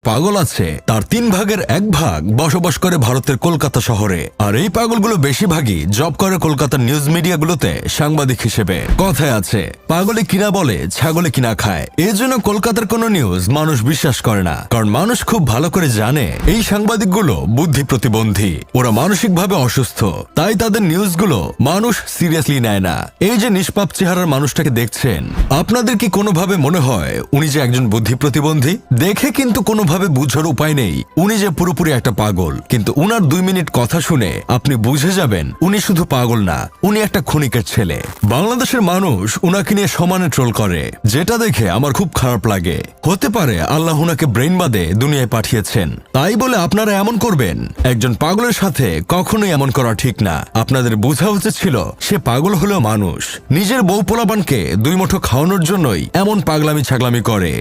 পাগল আছে, তার 3 ভাগের 1 ভাগ বসবাস করে ভারতের কলকাতা শহরে। আর এই পাগলগুলো বেশিরভাগই জব করে কলকাতার নিউজ মিডিয়াগুলোতে সাংবাদিক হিসেবে। কথায় আছে, পাগলে কিনা বলে ছাগলে কিনা খায়। এজন্য কলকাতার কোনো নিউজ মানুষ বিশ্বাস করে না, কারণ মানুষ খুব ভালো করে জানে এই সাংবাদিকগুলো বুদ্ধি প্রতিবন্ধী, ওরা মানসিকভাবে অসুস্থ, তাই তাদের নিউজগুলো মানুষ সিরিয়াসলি নেয় না। এই যে নিষ্পাপ চেহারার মানুষটাকে দেখছেন, আপনাদের কি কোনোভাবে মনে হয় উনি যে একজন বুদ্ধি প্রতিবন্ধী? দেখে কিন্তু কোনোভাবে বুঝার উপায় নেই উনি যে পুরোপুরি একটা পাগল, কিন্তু উনার 2 মিনিট কথা শুনে আপনি বুঝে যাবেন উনি শুধু পাগল না, উনি একটা ক্ষণিকের ছেলে। বাংলাদেশের মানুষ উনাকে নিয়ে সমানে ট্রোল করে, যেটা দেখে আমার খুব খারাপ লাগে। হতে পারে আল্লাহ উনাকে ব্রেইন বাদে দুনিয়ায় পাঠিয়েছেন, তাই বলে আপনারা এমন করবেন? একজন পাগলের সাথে কখনোই এমন করা ঠিক না। আপনাদের বোঝা উচিত ছিল সে পাগল হলেও মানুষ, নিজের বউ পোলাপানকে 2 মুঠো খাওয়ানোর জন্যই এমন পাগলামি ছাগলামি করে।